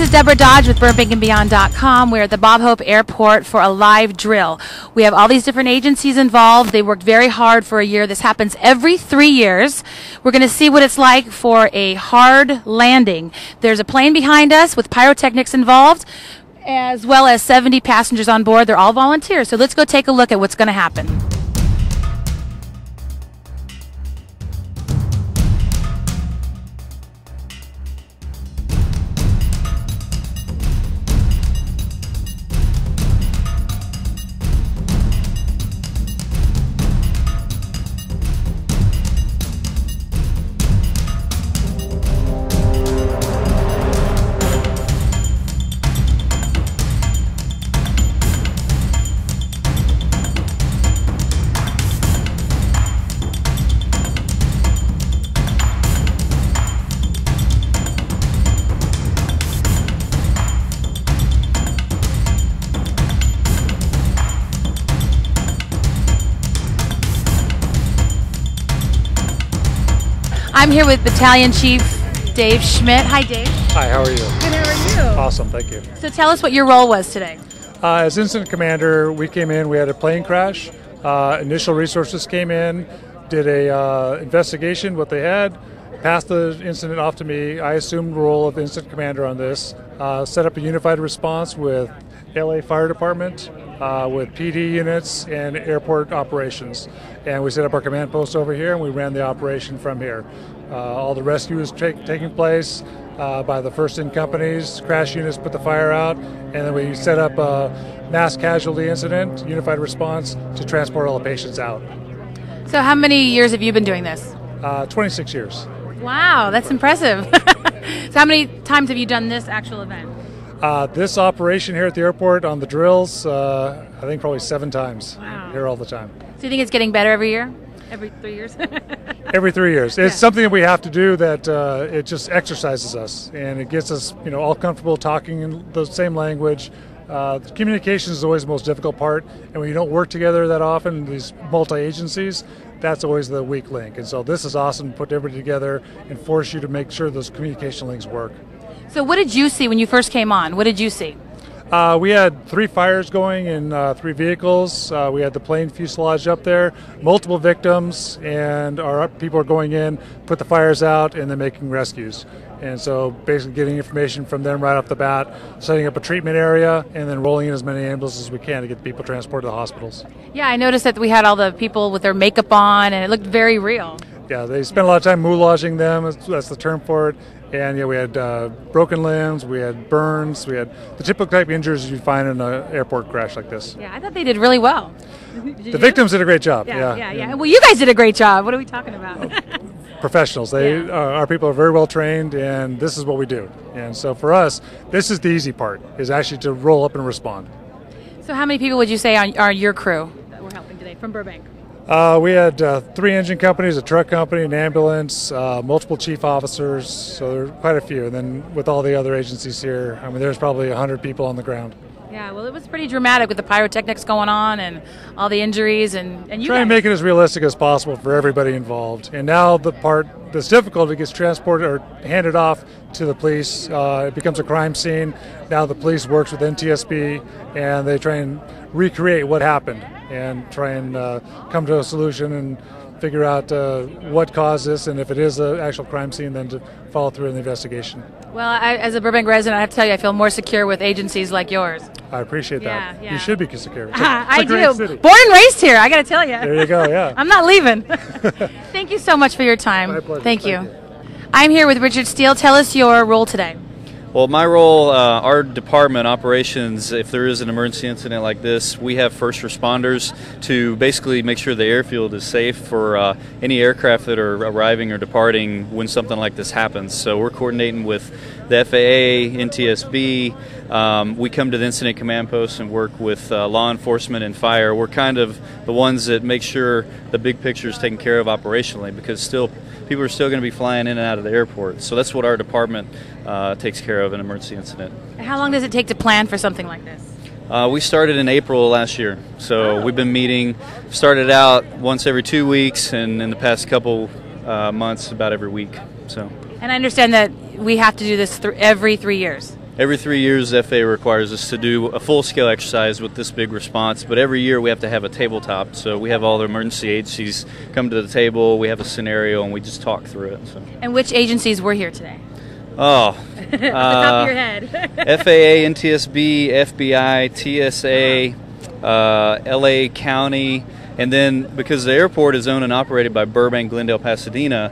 is Deborah Dodge with BurnbankandBeyond.com. We're at the Bob Hope Airport for a live drill. We have all these different agencies involved. They worked very hard for a year. This happens every 3 years. We're going to see what it's like for a hard landing. There's a plane behind us with pyrotechnics involved, as well as 70 passengers on board. They're all volunteers. So let's go take a look at what's going to happen. I'm here with Battalion Chief Dave Schmidt. Hi, Dave. Hi, how are you? Good, how are you? Awesome, thank you. So tell us what your role was today. As incident commander, we came in, we had a plane crash. Initial resources came in, did a investigation, what they had, passed the incident off to me. I assumed the role of incident commander on this, set up a unified response with LA Fire Department, with PD units and airport operations. And we set up our command post over here and we ran the operation from here. All the rescue was taking place by the first in companies, crash units put the fire out, and then we set up a mass casualty incident, unified response to transport all the patients out. So how many years have you been doing this? 26 years. Wow, that's impressive. So how many times have you done this actual event? This operation here at the airport on the drills, I think probably 7 times. Wow. Here all the time. So you think it's getting better every year? Every 3 years? Every 3 years. It's something that we have to do that it just exercises us and it gets us, all comfortable talking in the same language. Communication is always the most difficult part, and when you don't work together that often, these multi-agencies, that's always the weak link. And so this is awesome to put everybody together and force you to make sure those communication links work. So what did you see when you first came on? What did you see? We had 3 fires going in 3 vehicles. We had the plane fuselage up there, multiple victims, and our people are going in, put the fires out, and then making rescues. And so basically getting information from them right off the bat, setting up a treatment area, and then rolling in as many ambulances as we can to get people transported to the hospitals. Yeah, I noticed that we had all the people with their makeup on, and it looked very real. Yeah, they spent a lot of time moulaging them, that's the term for it. And we had broken limbs, we had burns, we had the typical type of injuries you find in an airport crash like this. Yeah, I thought they did really well. The victims did a great job. Yeah. Well, you guys did a great job. What are we talking about? Professionals. Our people are very well trained, and this is what we do. And so for us, this is the easy part, is actually to roll up and respond. So how many people would you say are your crew that we're helping today from Burbank? We had 3 engine companies, a truck company, an ambulance, multiple chief officers, so there are quite a few. And then with all the other agencies here, there's probably 100 people on the ground. Yeah, well, it was pretty dramatic with the pyrotechnics going on and all the injuries. And you try and make it as realistic as possible for everybody involved. And now the part that's difficult, it gets transported or handed off to the police. It becomes a crime scene. Now the police works with NTSB, and they try and recreate what happened and try and come to a solution and figure out what caused this, and if it is an actual crime scene, then to follow through in the investigation. Well, as a Burbank resident, I have to tell you, I feel more secure with agencies like yours. I appreciate that. Yeah. You should be secure. I do. City. Born and raised here, I got to tell you. There you go, yeah. I'm not leaving. Thank you so much for your time. My pleasure. Thank you. I'm here with Richard Steele. Tell us your role today. Well, my role, our department, operations, if there is an emergency incident like this, we have first responders to basically make sure the airfield is safe for any aircraft that are arriving or departing when something like this happens. So we're coordinating with the FAA, NTSB. We come to the incident command post and work with law enforcement and fire. We're kind of the ones that make sure the big picture is taken care of operationally, because people are still going to be flying in and out of the airport. So that's what our department takes care of, an emergency incident. How long does it take to plan for something like this? We started in April last year, so we've been meeting, started out once every 2 weeks, and in the past couple months, about every week. So. And I understand that we have to do this every 3 years. Every 3 years, the FAA requires us to do a full-scale exercise with this big response, but every year we have to have a tabletop. So we have all the emergency agencies come to the table, we have a scenario, and we just talk through it. So. And which agencies were here today? Oh, off the top of your head. FAA, NTSB, FBI, TSA, LA County, and then because the airport is owned and operated by Burbank, Glendale, Pasadena,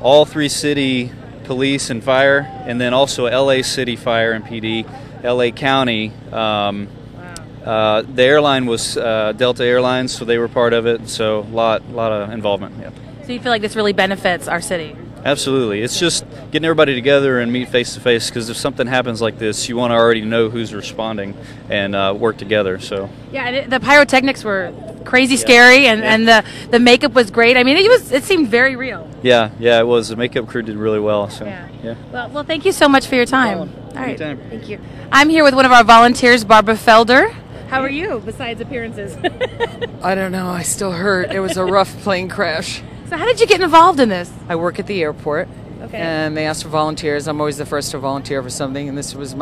all 3 city police and fire, and then also LA City Fire and PD, LA County. The airline was Delta Airlines, so they were part of it. So a lot of involvement. Yeah. So you feel like this really benefits our city? Absolutely. It's just getting everybody together and meet face to face, because if something happens like this, you want to already know who's responding and work together. So yeah, and the pyrotechnics were crazy scary, and the makeup was great. I mean, it seemed very real. Yeah, it was. The makeup crew did really well. So yeah. Well, thank you so much for your time. All right, anytime. Thank you. I'm here with one of our volunteers, Barbara Felder. How are you, besides appearances? I don't know. I still hurt. It was a rough plane crash. So how did you get involved in this? I work at the airport, okay, and they asked for volunteers. I'm always the first to volunteer for something, and this was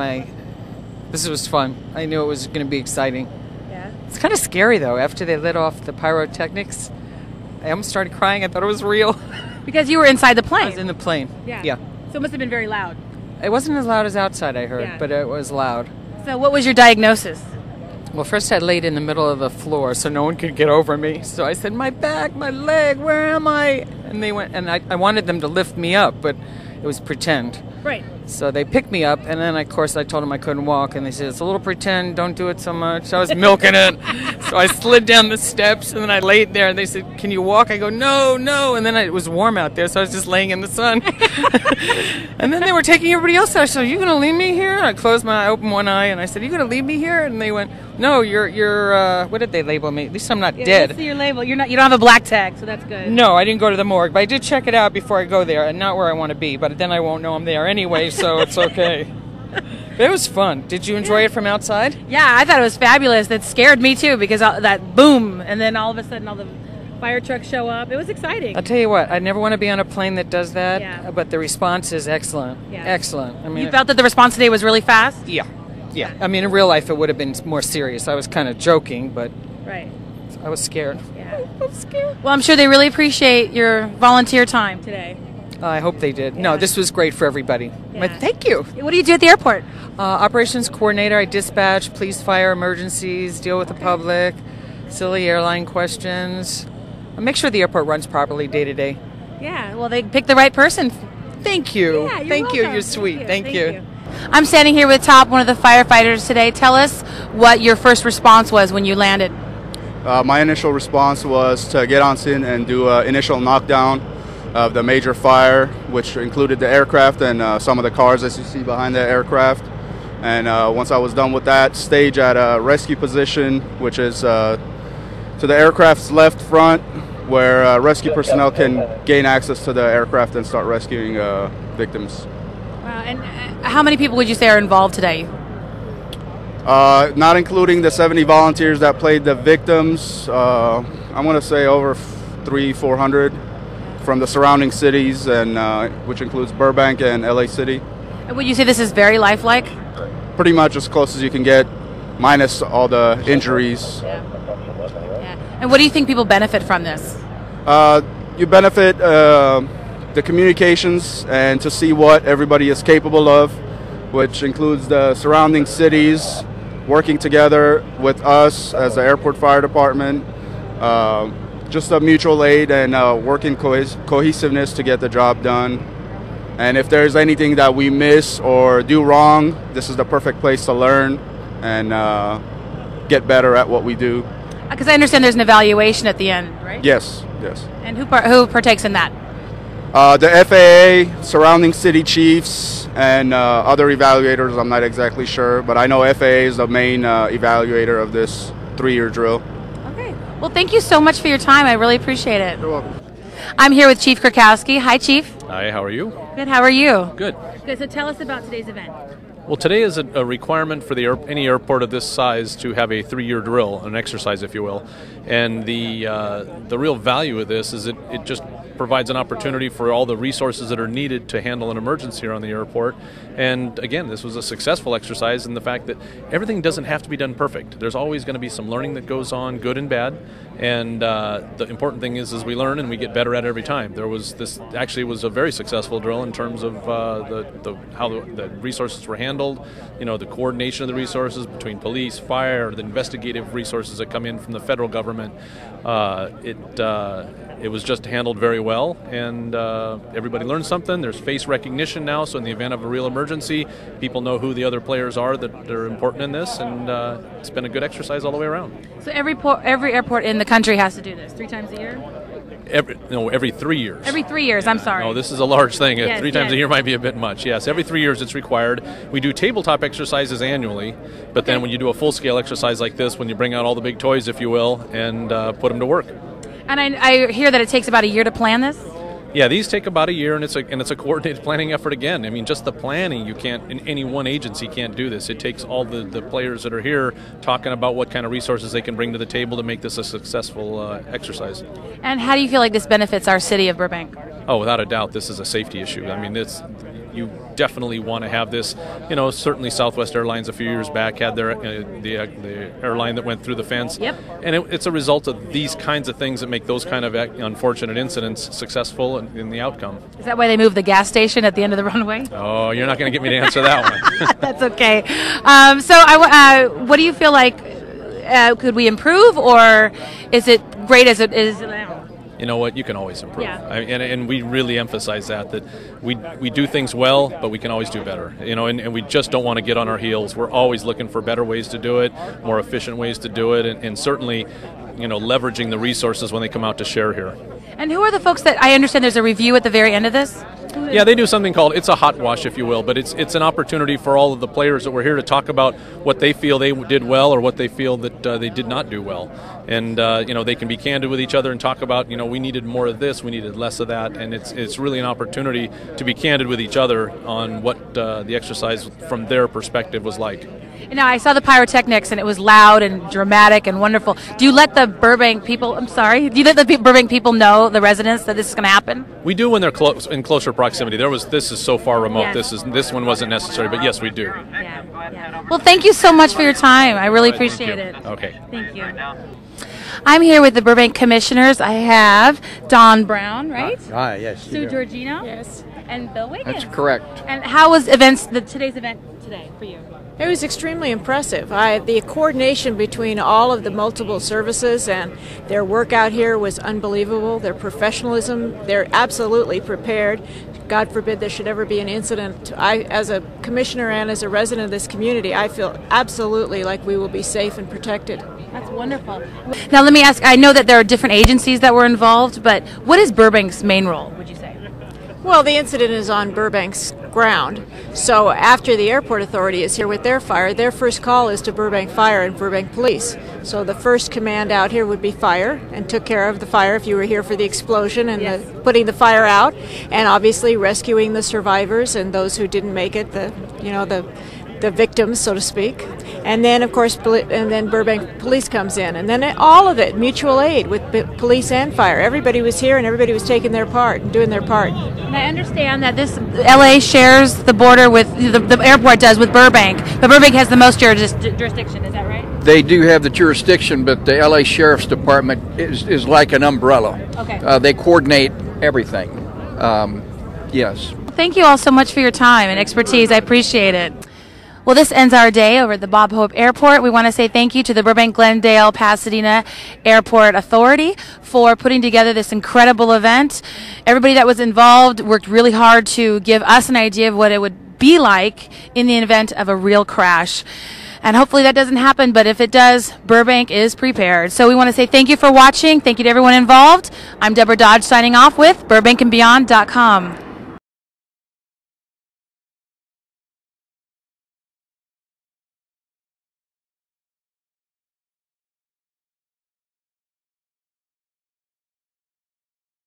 fun. I knew it was going to be exciting. Yeah. It's kind of scary, though. After they lit off the pyrotechnics, I almost started crying. I thought it was real. Because you were inside the plane. I was in the plane. Yeah. So it must have been very loud. It wasn't as loud as outside, I heard, but it was loud. So what was your diagnosis? Well, first I laid in the middle of the floor so no one could get over me. So I said, my back, my leg, where am I? And they went, and I wanted them to lift me up, but it was pretend. Right. So they picked me up, and then, of course, I told them I couldn't walk, and they said, it's a little pretend, don't do it so much. I was milking it. So I slid down the steps, and then I laid there, and they said, can you walk? I go, no. And then it was warm out there, so I was just laying in the sun. And then they were taking everybody else out. So, are you going to leave me here? And I opened one eye, and I said, are you going to leave me here? And they went, no, you're what did they label me? At least I'm not dead. Let's see your label. You don't have a black tag, so that's good. No, I didn't go to the morgue, but I did check it out before I go there, and not where I want to be, but then I won't know I'm there anyway, so it's okay. But it was fun. Did you enjoy it from outside? Yeah, I thought it was fabulous. That scared me too, because that boom, and then all of a sudden all the fire trucks show up. It was exciting. I'll tell you what, I never want to be on a plane that does that, but the response is excellent. Yeah. Excellent. I mean, you felt that the response today was really fast? Yeah. I mean, in real life it would have been more serious. I was kind of joking, but right. I was scared. Yeah. I'm scared. Well, I'm sure they really appreciate your volunteer time today. I hope they did. Yeah. No, this was great for everybody. Yeah. Thank you. What do you do at the airport? Operations coordinator. I dispatch police, fire, emergencies, deal with the public, silly airline questions. I make sure the airport runs properly day to day. Yeah, well, they picked the right person. Thank you. Yeah, Thank you. welcome. You're sweet. Thank you. I'm standing here with Top, one of the firefighters today. Tell us what your first response was when you landed. My initial response was to get on scene and do an initial knockdown of the major fire, which included the aircraft and some of the cars as you see behind the aircraft. And once I was done with that, stage at a rescue position, which is to the aircraft's left front, where rescue personnel can gain access to the aircraft and start rescuing victims. Wow, and how many people would you say are involved today? Not including the 70 volunteers that played the victims, I'm going to say over 300-400 from the surrounding cities, and which includes Burbank and LA City. And would you say this is very lifelike? Pretty much as close as you can get, minus all the injuries. Yeah. And what do you think people benefit from this? You benefit the communications and to see what everybody is capable of, which includes the surrounding cities working together with us as the airport fire department. Just a mutual aid and working cohesiveness to get the job done. And if there's anything that we miss or do wrong, this is the perfect place to learn and get better at what we do. Because I understand there's an evaluation at the end, right? Yes. And who partakes in that? The FAA, surrounding city chiefs, and other evaluators. I'm not exactly sure, but I know FAA is the main evaluator of this 3-year drill. Okay. Well, thank you so much for your time. I really appreciate it. You're welcome. I'm here with Chief Krakowski. Hi, Chief. Hi, how are you? Good. How are you? Good. Good. So tell us about today's event. Well, today is a requirement for any airport of this size to have a 3-year drill, an exercise, if you will. And the real value of this is it just provides an opportunity for all the resources that are needed to handle an emergency here on the airport. And again, this was a successful exercise in the fact that everything doesn't have to be done perfect. There's always going to be some learning that goes on, good and bad. And the important thing is we learn and we get better at it every time. This actually was a very successful drill in terms of how the resources were handled, the coordination of the resources between police, fire, the investigative resources that come in from the federal government. It was just handled very well, and everybody learned something. There's face recognition now, so in the event of a real emergency, people know who the other players are that are important in this, and it's been a good exercise all the way around. So every airport in the country has to do this 3 times a year? Every 3 years. Every 3 years, I'm sorry. No, this is a large thing. Yes, 3 times a year might be a bit much. Yes, every 3 years it's required. We do tabletop exercises annually, but then when you do a full-scale exercise like this, when you bring out all the big toys, if you will, and put them to work. And I hear that it takes about a year to plan this? Yeah, these take about a year, and it's a coordinated planning effort again. I mean, just the planning, you can't, in any one agency can't do this. It takes all the players that are here talking about what kind of resources they can bring to the table to make this a successful exercise. And how do you feel like this benefits our city of Burbank? Oh, without a doubt, this is a safety issue. I mean, you definitely want to have this. Certainly Southwest Airlines a few years back had their the airline that went through the fence. Yep. And it's a result of these kinds of things that make those kind of unfortunate incidents successful in the outcome. Is that why they moved the gas station at the end of the runway? Oh, you're not going to get me to answer that one. That's okay. What do you feel like? Could we improve, or is it great as it is now? You know what? You can always improve. Yeah. And we really emphasize that we do things well, but we can always do better. And we just don't want to get on our heels. We're always looking for better ways to do it, more efficient ways to do it, and certainly, leveraging the resources when they come out to share here. And who are the folks that I understand there's a review at the very end of this? Yeah, they do something called, it's a hot wash, if you will, but it's an opportunity for all of the players that were here to talk about what they feel they did well or what they feel that they did not do well. And, they can be candid with each other and talk about, we needed more of this, we needed less of that, and it's really an opportunity to be candid with each other on what the exercise from their perspective was like. Now, I saw the pyrotechnics, and it was loud and dramatic and wonderful. Do you let the Burbank people, do you let the Burbank people know, the residents, that this is going to happen? We do when they're in closer proximity. This is so far remote. Yes. This one wasn't necessary, but yes, we do. Yeah. Well, thank you so much for your time. I really appreciate it. Okay. Thank you. I'm here with the Burbank Commissioners. I have Don Brown, right? Yes. Sue Georgino? Yes. And Bill Wiggins. That's correct. And how was today's event today for you? It was extremely impressive. The coordination between all of the multiple services and their work out here was unbelievable. Their professionalism, they're absolutely prepared. God forbid there should ever be an incident. As a commissioner and as a resident of this community, I feel absolutely like we will be safe and protected. That's wonderful. Now let me ask, I know that there are different agencies that were involved, but what is Burbank's main role, would you say? Well, the incident is on Burbank's ground. So after the airport authority is here with their fire, their first call is to Burbank Fire and Burbank Police. So the first command out here would be fire, and took care of the fire if you were here for the explosion and putting the fire out, and obviously rescuing the survivors and those who didn't make it, the victims, so to speak. And then, of course, Burbank Police comes in. And then all of it, mutual aid with police and fire. Everybody was here and everybody was taking their part and doing their part. And I understand that LA shares the border with, the airport does, with Burbank. But Burbank has the most jurisdiction, is that right? They do have the jurisdiction, but the LA Sheriff's Department is like an umbrella. Okay. They coordinate everything. Yes. Thank you all so much for your time and expertise. I appreciate it. Well, this ends our day over at the Bob Hope Airport. We want to say thank you to the Burbank-Glendale Pasadena Airport Authority for putting together this incredible event. Everybody that was involved worked really hard to give us an idea of what it would be like in the event of a real crash. And hopefully that doesn't happen, but if it does, Burbank is prepared. So we want to say thank you for watching. Thank you to everyone involved. I'm Deborah Dodge signing off with BurbankandBeyond.com.